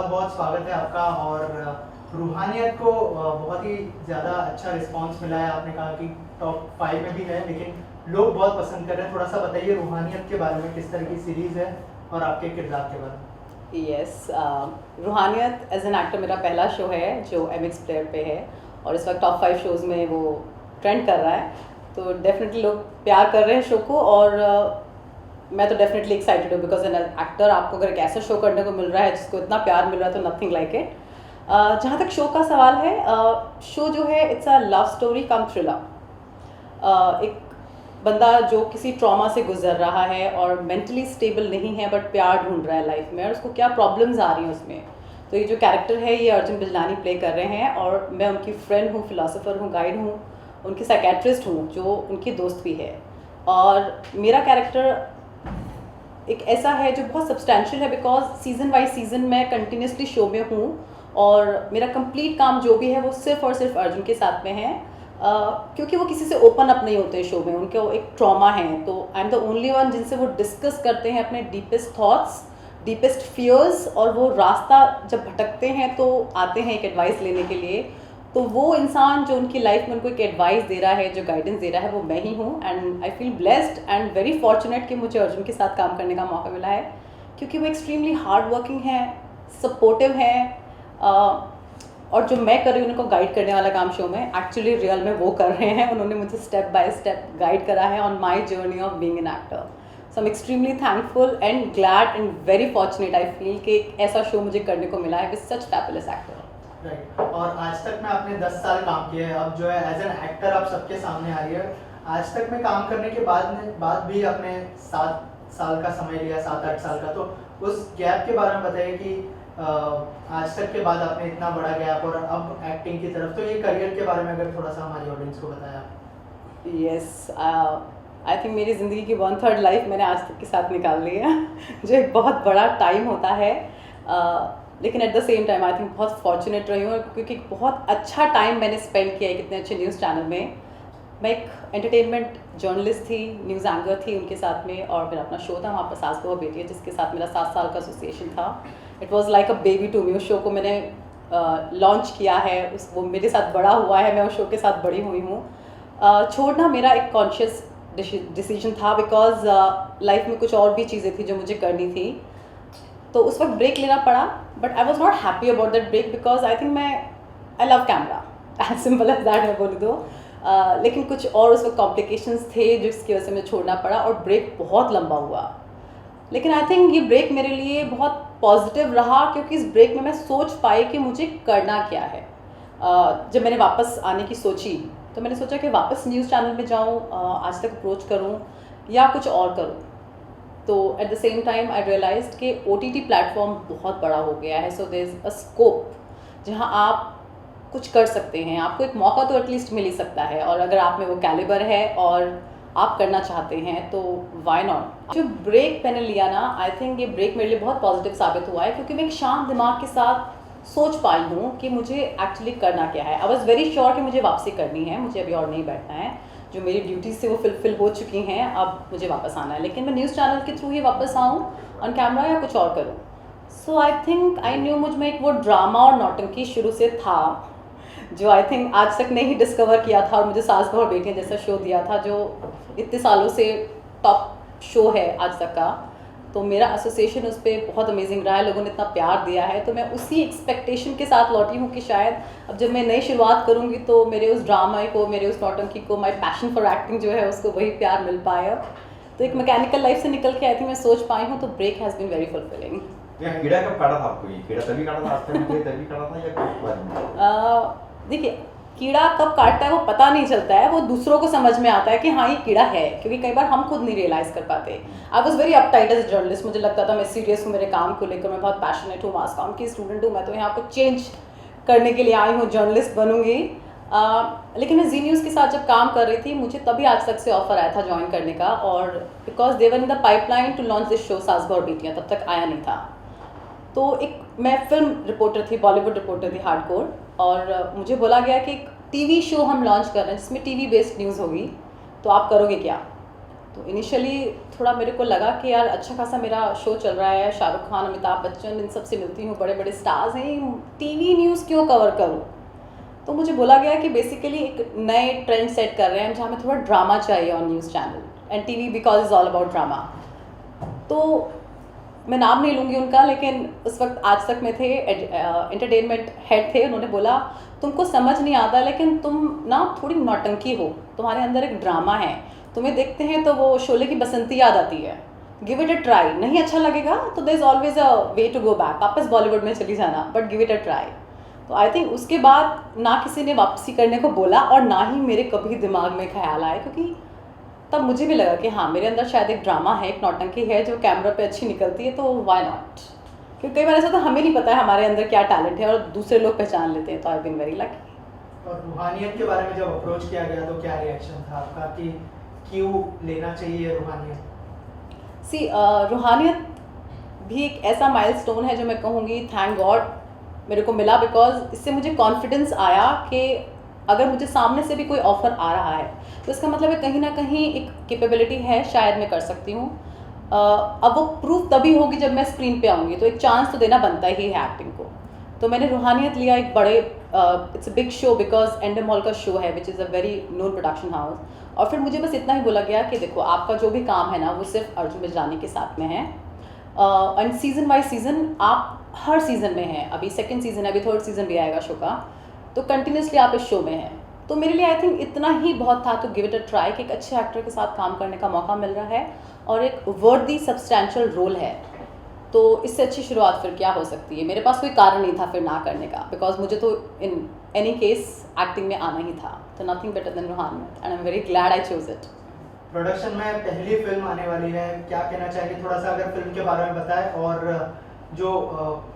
बहुत बहुत स्वागत है आपका। और रूहानियत को बहुत ही ज़्यादा अच्छा रिस्पांस मिला है। आपने कहा कि टॉप 5 में भी है, लेकिन लोग बहुत पसंद कर रहे हैं। थोड़ा सा बताइए रूहानियत के बारे में, किस तरह की सीरीज़ है और आपके किरदार के बारे में। यस, रूहानियत एज एन एक्टर मेरा पहला शो है जो MX प्लेयर पे है और इस वक्त टॉप 5 शोज़ में वो ट्रेंड कर रहा है। तो डेफिनेटली लोग प्यार कर रहे हैं शो को और मैं तो डेफिनेटली एक्साइटेड हूँ बिकॉज एन एक्टर आपको अगर एक ऐसा शो करने को मिल रहा है जिसको इतना प्यार मिल रहा है तो नथिंग लाइक इट। जहाँ तक शो का सवाल है, शो जो है it's a love story come thriller. एक बंदा जो किसी ट्रॉमा से गुजर रहा है और मेंटली स्टेबल नहीं है बट प्यार ढूंढ रहा है लाइफ में, और उसको क्या प्रॉब्लम्स आ रही हैं उसमें। तो ये जो कैरेक्टर है ये अर्जुन बिजलानी प्ले कर रहे हैं और मैं उनकी फ्रेंड हूँ, फिलोसोफर हूँ, गाइड हूँ, उनकी साइकेट्रिस्ट हूँ जो उनकी दोस्त भी है। और मेरा कैरेक्टर एक ऐसा है जो बहुत सब्सटैंशियल है बिकॉज सीज़न वाइज सीज़न मैं कंटिन्यूसली शो में हूँ और मेरा कंप्लीट काम जो भी है वो सिर्फ और सिर्फ अर्जुन के साथ में है। क्योंकि वो किसी से ओपन अप नहीं होते शो में, उनके एक ट्रॉमा है, तो I am the only one जिनसे वो डिस्कस करते हैं अपने डीपेस्ट थॉट्स, डीपेस्ट फियर्स, और वो रास्ता जब भटकते हैं तो आते हैं एक एडवाइस लेने के लिए। तो वो इंसान जो उनकी लाइफ में उनको एक एडवाइस दे रहा है, जो गाइडेंस दे रहा है, वो मैं ही हूँ। And I feel blessed and very fortunate कि मुझे अर्जुन के साथ काम करने का मौका मिला है, क्योंकि वो एक्सट्रीमली हार्ड वर्किंग है, सपोर्टिव है, और जो मैं कर रही हूँ उनको गाइड करने वाला काम शो में एक्चुअली रियल में वो कर रहे हैं। उन्होंने मुझे स्टेप बाय स्टेप गाइड करा है on my journey of being an actor. So I am extremely thankful and glad and very fortunate I feel कि एक ऐसा शो मुझे करने को मिला है with such fabulous actor. Right. और आज तक में आपने 10 साल काम किया है, अब जो है एज एन एक्टर आप सबके सामने आ रही है। आज तक में काम करने के बाद भी आपने 7 साल का समय लिया, 7-8 साल का, तो उस गैप के बारे में बताइए कि आज तक के बाद आपने इतना बड़ा गैप और अब एक्टिंग की तरफ, तो ये करियर के बारे में अगर थोड़ा सा हमारी ऑडियंस को बताया। यस, आई थिंक मेरी ज़िंदगी की 1/3 लाइफ मैंने आज तक के साथ निकाल ली है जो एक बहुत बड़ा टाइम होता है। लेकिन eight the same time I think बहुत फॉर्चुनेट रही हूँ क्योंकि बहुत अच्छा टाइम मैंने स्पेंड किया है कितने अच्छे न्यूज़ चैनल में। मैं एक एंटरटेनमेंट जर्नलिस्ट थी, न्यूज़ एंकर थी उनके साथ में, और मेरा अपना शो था वहाँ पर सास बहू बेटी है, जिसके साथ मेरा 7 साल का एसोसिएशन था। It was like a baby to me. उस शो को मैंने लॉन्च किया है, वो मेरे साथ बड़ा हुआ है, मैं उस शो के साथ बड़ी हुई हूँ। छोड़ना मेरा एक कॉन्शियस डिसीजन था बिकॉज लाइफ में कुछ और भी चीज़ें थी जो मुझे करनी थी, तो उस वक्त ब्रेक लेना पड़ा। But I was not happy about that break because I think I love camera, as simple as that मैं बोल दूँ। लेकिन कुछ और उस वक्त कॉम्प्लिकेशंस थे जिसकी वजह से मुझे छोड़ना पड़ा और ब्रेक बहुत लंबा हुआ। लेकिन आई थिंक ये ब्रेक मेरे लिए बहुत पॉजिटिव रहा क्योंकि इस ब्रेक में मैं सोच पाई कि मुझे करना क्या है। जब मैंने वापस आने की सोची तो मैंने सोचा कि वापस न्यूज़ चैनल में जाऊँ, आज तक अप्रोच करूँ या कुछ और करूँ। तो at the same time I realised कि OTT प्लेटफॉर्म बहुत बड़ा हो गया है, so there is a scope जहाँ आप कुछ कर सकते हैं। आपको एक मौका तो एटलीस्ट मिल ही सकता है, और अगर आप में वो कैलिबर है और आप करना चाहते हैं तो वाई नॉट। जो ब्रेक मैंने लिया ना, आई थिंक ये ब्रेक मेरे लिए बहुत पॉजिटिव साबित हुआ है क्योंकि मैं एक शांत दिमाग के साथ सोच पाई हूँ कि मुझे एक्चुअली करना क्या है। आई वॉज वेरी श्योर कि मुझे वापसी करनी है, मुझे अभी और नहीं बैठना है, जो मेरी ड्यूटीज से वो फुलफिल हो चुकी हैं, अब मुझे वापस आना है। लेकिन मैं न्यूज़ चैनल के थ्रू ही वापस आऊँ ऑन कैमरा या कुछ और करूँ। सो आई थिंक आई न्यू मुझ में एक वो ड्रामा और नौटंकी शुरू से था जो आई थिंक आज तक नहीं डिस्कवर किया था, और मुझे सास बहू बेटियां जैसा शो दिया था जो इतने सालों से टॉप शो है आज तक का। तो मेरा एसोसिएशन उस पर बहुत अमेजिंग रहा है, लोगों ने इतना प्यार दिया है, तो मैं उसी एक्सपेक्टेशन के साथ लौटी हूँ कि शायद अब जब मैं नई शुरुआत करूँगी तो मेरे उस ड्रामा को, मेरे उस नौटंकी को, माई पैशन फॉर एक्टिंग जो है उसको वही प्यार मिल पाए। अब तो एक मैकेनिकल लाइफ से निकल के आई थिंक मैं सोच पाई हूँ, तो break has been very fulfilling. कीड़ा कब काटा था आपको? ये कीड़ा तभी काटा था, तभी काटा था या कब बाद में? देखिए, कीड़ा कब काटता है वो पता नहीं चलता है, वो दूसरों को समझ में आता है कि हाँ ये कीड़ा है, क्योंकि कई बार हम खुद नहीं रियलाइज कर पाते। I was very uptight as journalist, मुझे लगता था मैं सीरियस हूँ मेरे काम को लेकर, मैं बहुत पैशनेट हूँ, मास कॉम की स्टूडेंट हूँ, मैं तो यहाँ पर चेंज करने के लिए आई हूँ, जर्नलिस्ट बनूंगी। लेकिन मैं जी न्यूज़ के साथ जब काम कर रही थी मुझे तभी आज तक से ऑफर आया था ज्वाइन करने का, और because they were in the pipeline to launch this show Saas Bahu बेटियां, तब तक आया नहीं था। तो एक मैं फिल्म रिपोर्टर थी, बॉलीवुड रिपोर्टर थी हार्डकोर, और मुझे बोला गया कि एक टीवी शो हम लॉन्च कर रहे हैं जिसमें टीवी बेस्ड न्यूज़ होगी, तो आप करोगे क्या? तो इनिशियली थोड़ा मेरे को लगा कि यार अच्छा खासा मेरा शो चल रहा है, शाहरुख खान, अमिताभ बच्चन, इन सब से मिलती हूँ, बड़े बड़े स्टार्स हैं, टीवी न्यूज़ क्यों कवर करूँ। तो मुझे बोला गया कि बेसिकली एक नए ट्रेंड सेट कर रहे हैं जहाँ में थोड़ा ड्रामा चाहिए on news channel, and TV because is all about drama. तो मैं नाम नहीं लूँगी उनका, लेकिन उस वक्त आज तक में थे, एंटरटेनमेंट हेड थे, उन्होंने बोला तुमको समझ नहीं आता लेकिन तुम ना थोड़ी नौटंकी हो, तुम्हारे अंदर एक ड्रामा है, तुम्हें देखते हैं तो वो शोले की बसंती याद आती है, गिव इट अ ट्राई, नहीं अच्छा लगेगा तो there is always a way to go back, वापस बॉलीवुड में चली जाना, but give it a try. तो आई थिंक उसके बाद ना किसी ने वापसी करने को बोला और ना ही मेरे कभी दिमाग में ख्याल आया, क्योंकि तब मुझे भी लगा कि हाँ मेरे अंदर शायद एक ड्रामा है, एक नौटंकी है जो कैमरा पे अच्छी निकलती है, तो वाई नॉट। क्योंकि कई बार ऐसा तो हमें नहीं पता है हमारे अंदर क्या टैलेंट है और दूसरे लोग पहचान लेते हैं, तो आई बीन वेरी लकी। और रूहानियत के बारे में जब अप्रोच किया गया तो क्या रिएक्शन था आपका कि क्यों लेना चाहिए रूहानियत? सी रूहानियत भी एक ऐसा माइलस्टोन है जो मैं कहूँगी थैंक गॉड मेरे को मिला, बिकॉज इससे मुझे कॉन्फिडेंस आया कि अगर मुझे सामने से भी कोई ऑफ़र आ रहा है तो इसका मतलब है कहीं ना कहीं एक कैपेबिलिटी है, शायद मैं कर सकती हूँ। अब वो प्रूफ तभी होगी जब मैं स्क्रीन पे आऊँगी, तो एक चांस तो देना बनता ही है एक्टिंग को। तो मैंने रूहानियत लिया, एक बड़े it's a big show because Endemol का शो है which is a very known production house, और फिर मुझे बस इतना ही बोला गया कि देखो आपका जो भी काम है ना वो सिर्फ अर्जुन बिजलानी के साथ में है, एंड सीज़न बाई सीज़न आप हर सीज़न में हैं, अभी सेकंड सीज़न है, अभी थर्ड सीज़न भी आएगा शो का, तो कंटिन्यूसली आप इस शो में हैं। तो मेरे लिए आई थिंक इतना ही बहुत था to give it a try कि एक अच्छे एक्टर के साथ काम करने का मौका मिल रहा है और एक वर्दी सब्सटैंशियल रोल है, तो इससे अच्छी शुरुआत फिर क्या हो सकती है। मेरे पास कोई कारण नहीं था फिर ना करने का, बिकॉज मुझे तो इन एनी केस एक्टिंग में आना ही था, तो nothing better than Ruhaniyat, and I am very glad I choose it. Production में पहली फिल्म आने वाली है, क्या कहना चाहेंगे, थोड़ा सा अगर फिल्म के बारे में बताएं, और जो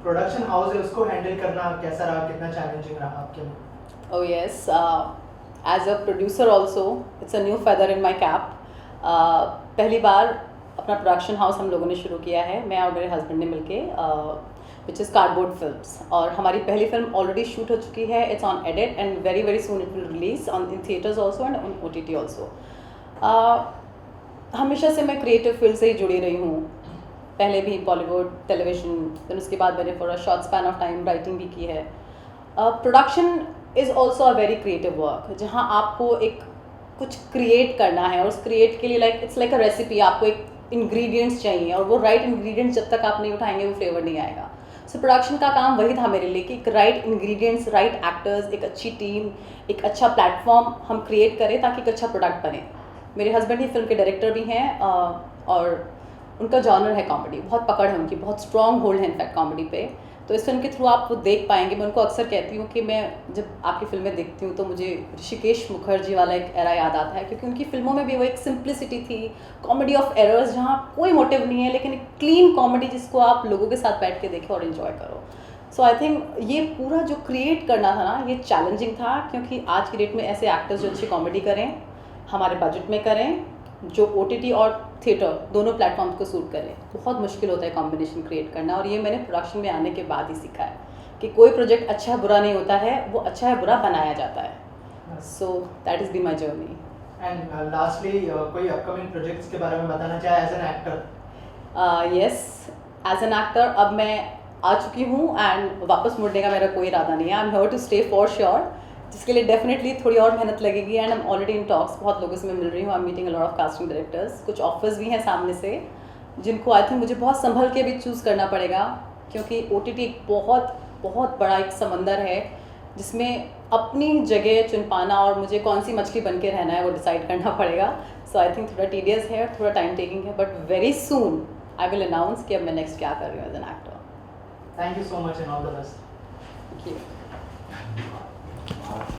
प्रोडक्शन हाउस है उसको हैंडल करना कैसा रहा, कितना चैलेंजिंग रहा आपके लिए? Oh yes, as a producer also, it's a new feather in my cap. पहली बार अपना प्रोडक्शन हाउस हम लोगों ने शुरू किया है, मैं और मेरे हस्बैंड ने मिलके, विच इज़ कार्डबोर्ड फिल्म्स, और हमारी पहली फिल्म ऑलरेडी शूट हो चुकी है, it's on edit and very very soon it will release on in theatres also and on OTT also. हमेशा से मैं क्रिएटिव फील्ड से ही जुड़ी रही हूँ, पहले भी बॉलीवुड, टेलीविजन, फिर उसके बाद मैंने for a short span of time writing भी की है। Production is also a very creative work, जहाँ आपको एक कुछ क्रिएट करना है और उस क्रिएट के लिए like it's like a recipe, आपको एक इंग्रेडिएंट्स चाहिए और वो राइट इंग्रेडिएंट्स जब तक आप नहीं उठाएंगे वो फ्लेवर नहीं आएगा। सो प्रोडक्शन का काम वही था मेरे लिए कि एक राइट इंग्रेडिएंट्स, राइट एक्टर्स, एक अच्छी टीम, एक अच्छा प्लेटफॉर्म हम क्रिएट करें ताकि एक अच्छा प्रोडक्ट बने। मेरे हस्बैंड ही फिल्म के डायरेक्टर भी हैं और उनका जॉनर है कॉमेडी, बहुत पकड़ है उनकी, बहुत स्ट्रॉन्ग होल्ड है इनफैक्ट कॉमेडी पे, तो इस फिल्म के थ्रू आप वो देख पाएंगे। मैं उनको अक्सर कहती हूँ कि मैं जब आपकी फिल्में देखती हूँ तो मुझे ऋषिकेश मुखर्जी वाला एक एरा याद आता है, क्योंकि उनकी फिल्मों में भी वो एक सिंप्लिसिटी थी, कॉमेडी ऑफ एरर्स, जहाँ कोई मोटिव नहीं है लेकिन एक क्लीन कॉमेडी जिसको आप लोगों के साथ बैठ के देखें और इन्जॉय करो। सो आई थिंक ये पूरा जो क्रिएट करना था ना, ये चैलेंजिंग था, क्योंकि आज की डेट में ऐसे एक्टर्स जो अच्छी कॉमेडी करें, हमारे बजट में करें, जो OTT और थिएटर दोनों प्लेटफॉर्म्स को सूट करें, बहुत मुश्किल होता है कॉम्बिनेशन क्रिएट करना। और ये मैंने प्रोडक्शन में आने के बाद ही सीखा है कि कोई प्रोजेक्ट अच्छा बुरा नहीं होता है, वो अच्छा है बुरा बनाया जाता है। So that is been my journey. And lastly कोई अपकमिंग प्रोजेक्ट्स के बारे में बताना चाहे as an actor? Yes, as an actor अब मैं आ चुकी हूँ एंड वापस मुड़ने का मेरा कोई इरादा नहीं है। I am here to stay for sure, जिसके लिए डेफिनेटली थोड़ी और मेहनत लगेगी, and I am already in talks, बहुत लोगों से मैं मिल रही हूँ, I am meeting a lot of casting directors, कुछ ऑफर्स भी हैं सामने से जिनको आई थिंक मुझे बहुत संभल के भी चूज़ करना पड़ेगा, क्योंकि OTT एक बहुत बहुत बड़ा एक समंदर है जिसमें अपनी जगह चुन पाना और मुझे कौन सी मछली बन के रहना है वो डिसाइड करना पड़ेगा। सो आई थिंक थोड़ा टीडियस है, थोड़ा टाइम टेकिंग है, but very soon I will announce कि अब मैं नेक्स्ट क्या कर रही हूँ as an actor. Thank you so much and all the best. Thank you.